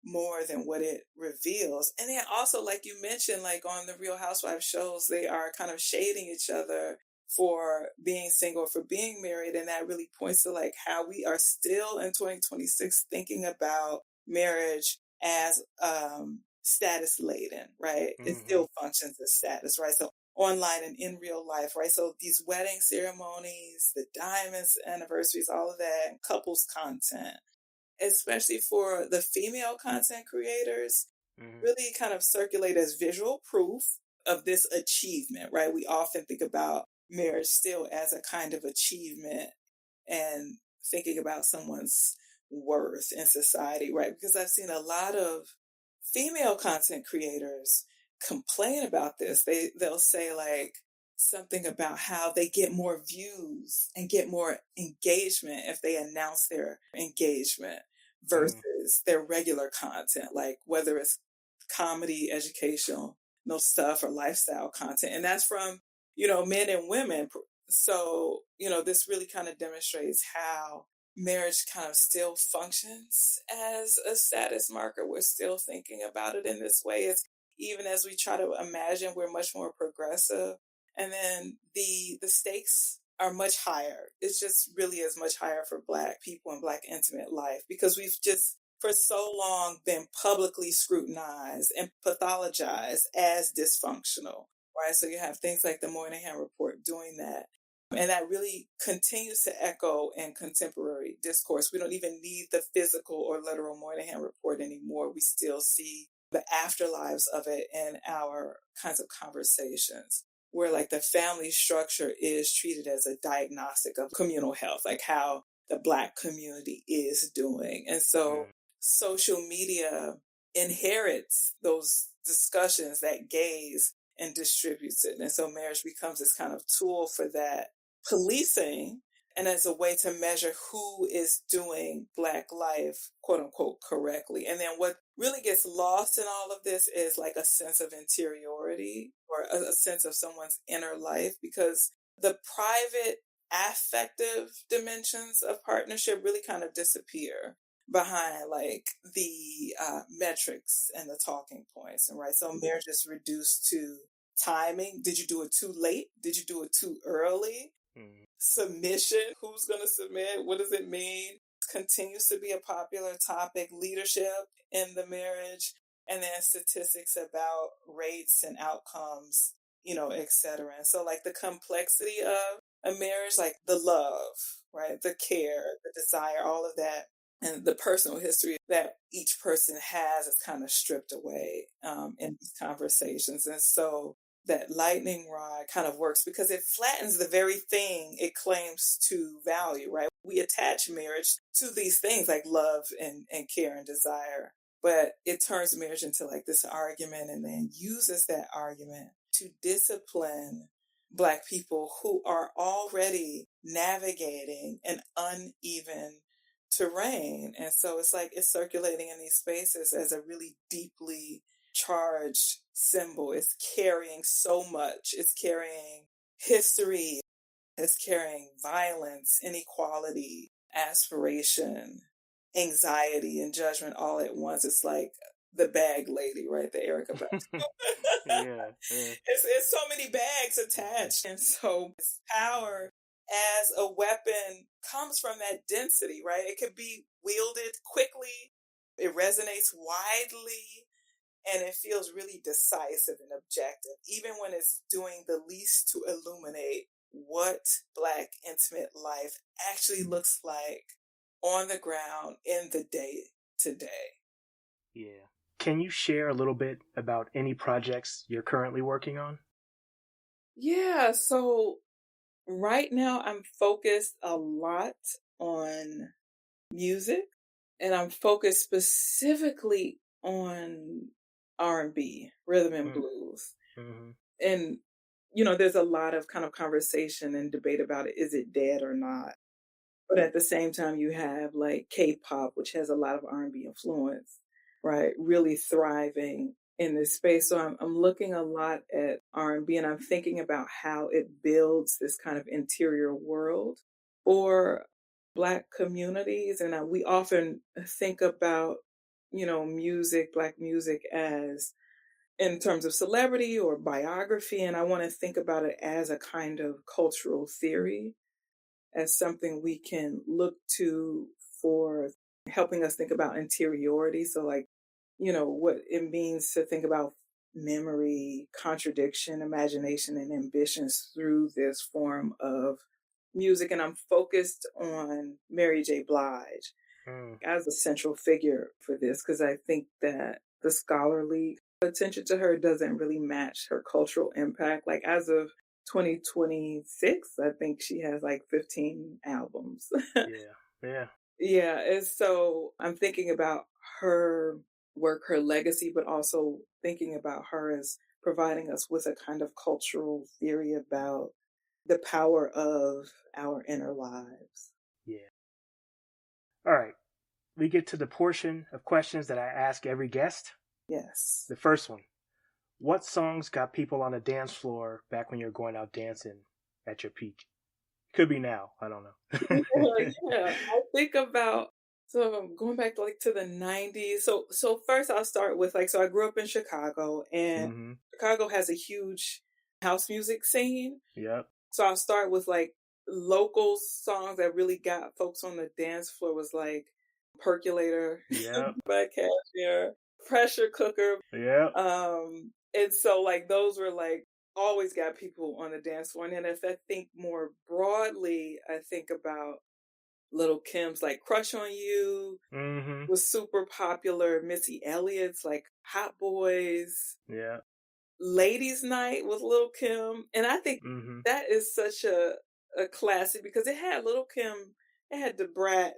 more than what it reveals. And then also, like you mentioned, like on the Real Housewives shows, they are kind of shading each other for being single, for being married. And that really points to like how we are still in 2026 thinking about marriage as status laden, right? It still functions as status, right? So online and in real life, right? So these wedding ceremonies, the diamonds, anniversaries, all of that, and couples content, especially for the female content creators, really kind of circulate as visual proof of this achievement, right? We often think about marriage still as a kind of achievement and thinking about someone's worth in society, right? Because I've seen a lot of female content creators complain about this. They'll say like something about how they get more views and get more engagement if they announce their engagement versus their regular content, like whether it's comedy, educational, no stuff or lifestyle content. And that's from, men and women. So, this really kind of demonstrates how marriage kind of still functions as a status marker. We're still thinking about it in this way. It's even as we try to imagine, we're much more progressive. And then the stakes are much higher. It's just really as much higher for Black people and Black intimate life because we've just for so long been publicly scrutinized and pathologized as dysfunctional, right? So you have things like the Moynihan Report doing that. And that really continues to echo in contemporary discourse. We don't even need the physical or literal Moynihan Report anymore. We still see the afterlives of it in our kinds of conversations where like the family structure is treated as a diagnostic of communal health, like how the Black community is doing. And so social media inherits those discussions, that gaze, and distributes it. And so marriage becomes this kind of tool for that policing and as a way to measure who is doing Black life, quote unquote, correctly. And then what really gets lost in all of this is like a sense of interiority or a sense of someone's inner life, because the private affective dimensions of partnership really kind of disappear behind like the metrics and the talking points. And right. So marriage is reduced to timing. Did you do it too late? Did you do it too early? Submission. Who's going to submit? What does it mean? Continues to be a popular topic. Leadership in the marriage. And then statistics about rates and outcomes, et cetera. And so like the complexity of a marriage, like the love, right? The care, the desire, all of that. And the personal history that each person has is kind of stripped away in these conversations. And so that lightning rod kind of works because it flattens the very thing it claims to value, right? We attach marriage to these things like love and care and desire, but it turns marriage into like this argument and then uses that argument to discipline Black people who are already navigating an uneven terrain. And so it's like it's circulating in these spaces as a really deeply charged symbol. It's carrying so much. It's carrying history. It's carrying violence, inequality, aspiration, anxiety, and judgment all at once. It's like the bag lady, right? The Erykah Badu. Yeah. It's so many bags attached. And so it's power as a weapon comes from that density, right? It could be wielded quickly. It resonates widely. And it feels really decisive and objective, even when it's doing the least to illuminate what Black intimate life actually looks like on the ground in the day to day. Yeah. Can you share a little bit about any projects you're currently working on? Yeah, so right now I'm focused a lot on music, and I'm focused specifically on R&B, rhythm and blues. And, there's a lot of kind of conversation and debate about it. Is it dead or not? But at the same time, you have like K-pop, which has a lot of R&B influence, right? Really thriving in this space. So I'm looking a lot at R&B and I'm thinking about how it builds this kind of interior world for Black communities. And we often think about, music, Black music as in terms of celebrity or biography. And I want to think about it as a kind of cultural theory, as something we can look to for helping us think about interiority. So like, what it means to think about memory, contradiction, imagination, and ambitions through this form of music. And I'm focused on Mary J. Blige as a central figure for this, because I think that the scholarly attention to her doesn't really match her cultural impact. Like as of 2026, I think she has like 15 albums. Yeah. Yeah, and so I'm thinking about her work, her legacy, but also thinking about her as providing us with a kind of cultural theory about the power of our inner lives. Yeah. All right. We get to the portion of questions that I ask every guest. Yes. The first one: what songs got people on the dance floor back when you're going out dancing at your peak? Could be now. I don't know. Yeah. I think about so going back to the 90s. So first I'll start with so I grew up in Chicago, and Mm-hmm. Chicago has a huge house music scene. Yep. So I'll start with local songs that really got folks on the dance floor was Percolator Yep. by Cashmere, Pressure Cooker. Yep. And so those were always got people on the dance floor. And then if I think more broadly, I think about Little Kim's Crush on You Mm-hmm. was super popular. Missy Elliott's Hot Boys. Yeah. Ladies Night with Little Kim. And I think Mm-hmm. that is such a classic because it had Little Kim, it had the Brat,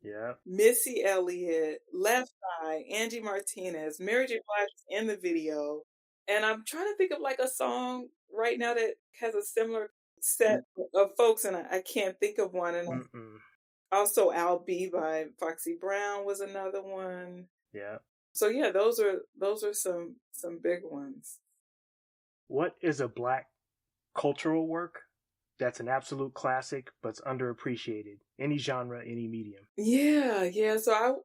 Yeah. Missy Elliott, Left Eye, Angie Martinez, Mary J. Blige was in the video. And I'm trying to think of a song right now that has a similar set of folks, and I can't think of one. And Mm-mm. also I'll Be by Foxy Brown was another one. Yeah. So yeah, those are some big ones. What is a Black cultural work that's an absolute classic but's underappreciated? Any genre, any medium. Yeah. So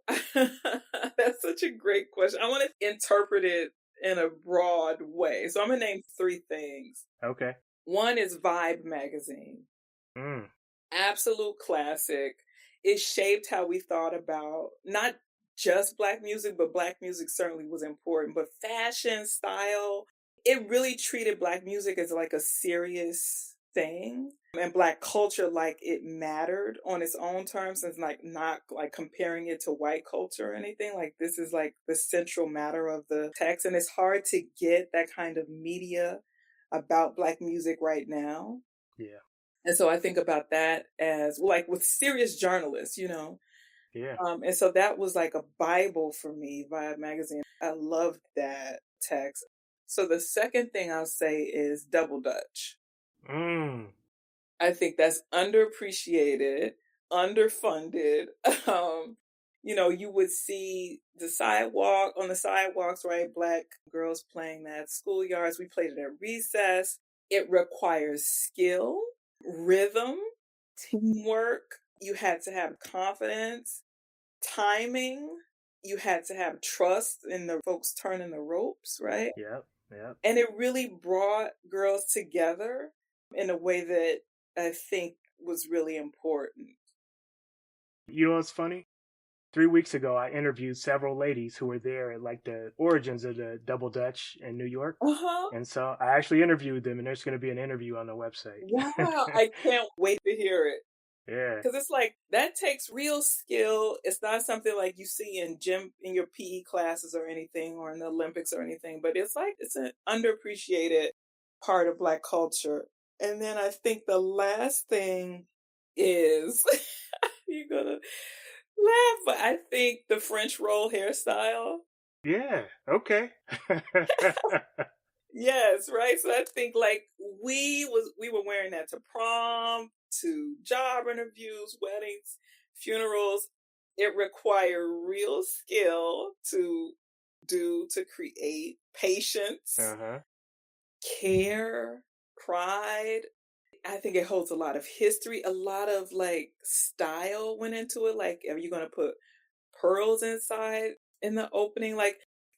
that's such a great question. I want to interpret it in a broad way. So I'm gonna name 3 things. Okay. One is Vibe magazine. Mm. Absolute classic. It shaped how we thought about not just Black music, but Black music certainly was important. But fashion, style, it really treated Black music as a serious thing, and Black culture it mattered on its own terms, and not comparing it to white culture or anything. This is the central matter of the text, and it's hard to get that kind of media about Black music right now. Yeah. And so I think about that as with serious journalists, Yeah. and so that was a Bible for me, Vibe magazine. I loved that text. So the second thing I'll say is Double Dutch. Mm. I think that's underappreciated, underfunded. You would see on the sidewalks, right? Black girls playing that schoolyards. We played it at recess. It requires skill, rhythm, teamwork. You had to have confidence, timing. You had to have trust in the folks turning the ropes, right? Yep. Yep. And it really brought girls together in a way that I think was really important. You know what's funny? 3 weeks ago, I interviewed several ladies who were there at the origins of the Double Dutch in New York. Uh-huh. And so I actually interviewed them, and there's going to be an interview on the website. Wow. I can't wait to hear it. Yeah. Because it's that takes real skill. It's not something you see in your PE classes or anything, or in the Olympics or anything, but it's an underappreciated part of Black culture. And then I think the last thing is, you're going to laugh, but I think the French roll hairstyle. Yeah. Okay. Yes, right. So I think we were wearing that to prom, to job interviews, weddings, funerals. It required real skill to create, patience, Uh-huh. care, pride. I think it holds a lot of history, a lot of style went into it. Are you going to put pearls inside in the opening?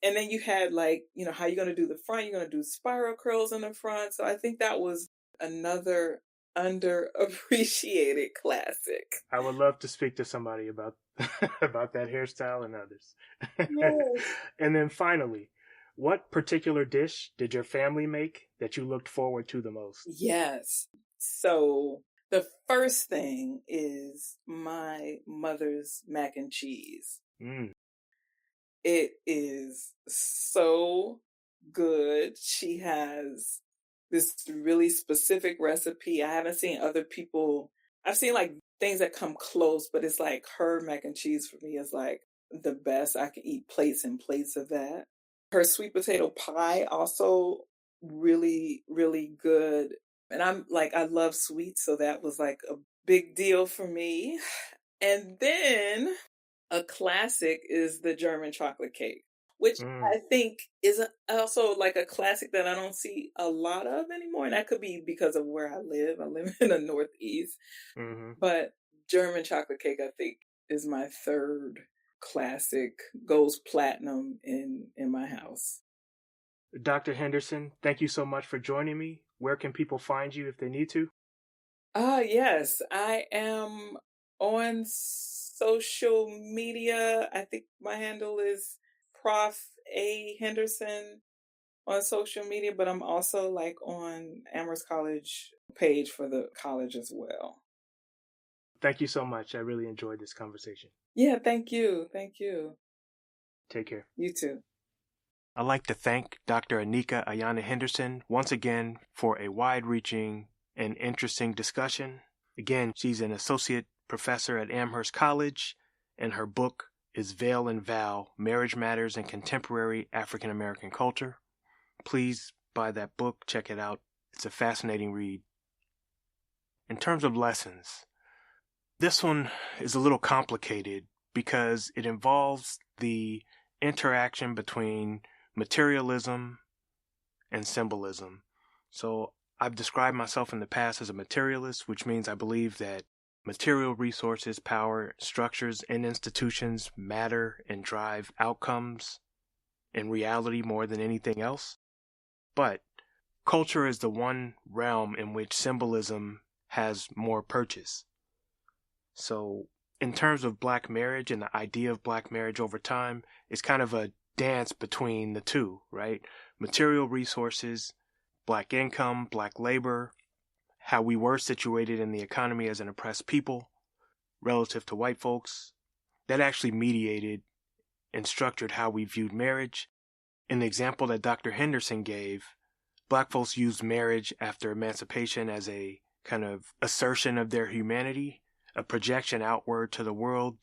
And then you had how you're going to do the front, you're going to do spiral curls in the front. So I think that was another underappreciated classic. I would love to speak to somebody about about that hairstyle and others. Yes. And then finally, what particular dish did your family make that you looked forward to the most? Yes. So the first thing is my mother's mac and cheese. Mm. It is so good. She has this really specific recipe. I haven't seen other people I've seen like things that come close, but it's like her mac and cheese for me is like the best. I could eat plates and plates of that. Her sweet potato pie also really, really good. And I'm like, I love sweets, so that was like a big deal for me. And then a classic is the German chocolate cake, which I think is also like a classic that I don't see a lot of anymore. And that could be because of where I live. I live in the Northeast. But German chocolate cake, I think, is my third classic, goes platinum in my house. Dr. Henderson, thank you so much for joining me. Where can people find you if they need to? Yes, I am on social media. I think my handle is Prof. A. Henderson on social media, but I'm also like on Amherst College page for the college as well. Thank you so much. I really enjoyed this conversation. Yeah, thank you. Thank you. Take care. You too. I'd like to thank Dr. Aneeka Ayanna Henderson once again for a wide-reaching and interesting discussion. Again, she's an associate professor at Amherst College, and her book is Veil and Vow, Marriage Matters in Contemporary African American Culture. Please buy that book, check it out. It's a fascinating read. In terms of lessons, this one is a little complicated because it involves the interaction between materialism and symbolism. So I've described myself in the past as a materialist, which means I believe that material resources, power, structures, and institutions matter and drive outcomes in reality more than anything else. But culture is the one realm in which symbolism has more purchase. So in terms of Black marriage and the idea of Black marriage over time, it's kind of a dance between the two, right? Material resources, Black income, Black labor, how we were situated in the economy as an oppressed people relative to white folks, that actually mediated and structured how we viewed marriage. In the example that Dr. Henderson gave, Black folks used marriage after emancipation as a kind of assertion of their humanity, a projection outward to the world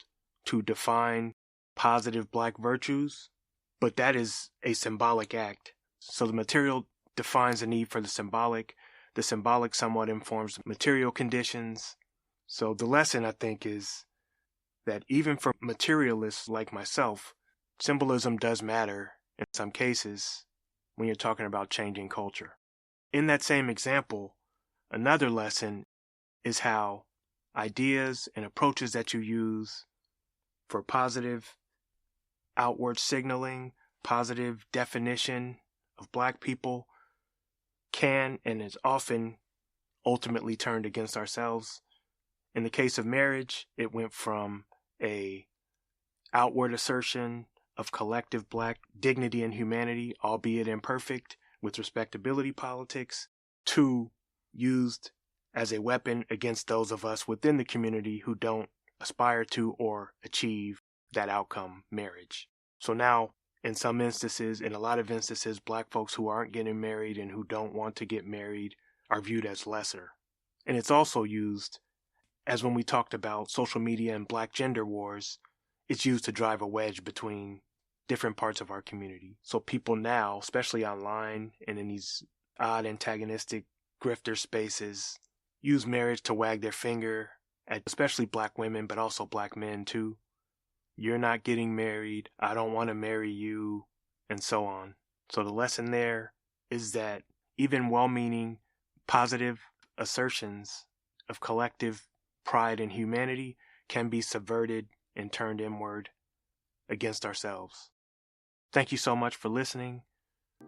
to define positive Black virtues. But that is a symbolic act. So the material defines the need for the symbolic somewhat informs material conditions. So the lesson, I think, is that even for materialists like myself, symbolism does matter in some cases when you're talking about changing culture. In that same example, another lesson is how ideas and approaches that you use for positive outward signaling, positive definition of Black people can and is often ultimately turned against ourselves. In the case of marriage, it went from a outward assertion of collective Black dignity and humanity, albeit imperfect, with respectability politics, to used as a weapon against those of us within the community who don't aspire to or achieve that outcome, marriage. So now, in some instances, in a lot of instances, Black folks who aren't getting married and who don't want to get married are viewed as lesser. And it's also used, as when we talked about social media and Black gender wars, it's used to drive a wedge between different parts of our community. So people now, especially online and in these odd antagonistic grifter spaces, use marriage to wag their finger at especially Black women, but also Black men too. You're not getting married, I don't want to marry you, and so on. So the lesson there is that even well-meaning, positive assertions of collective pride and humanity can be subverted and turned inward against ourselves. Thank you so much for listening.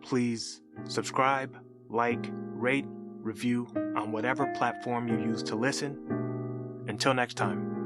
Please subscribe, like, rate, review on whatever platform you use to listen. Until next time.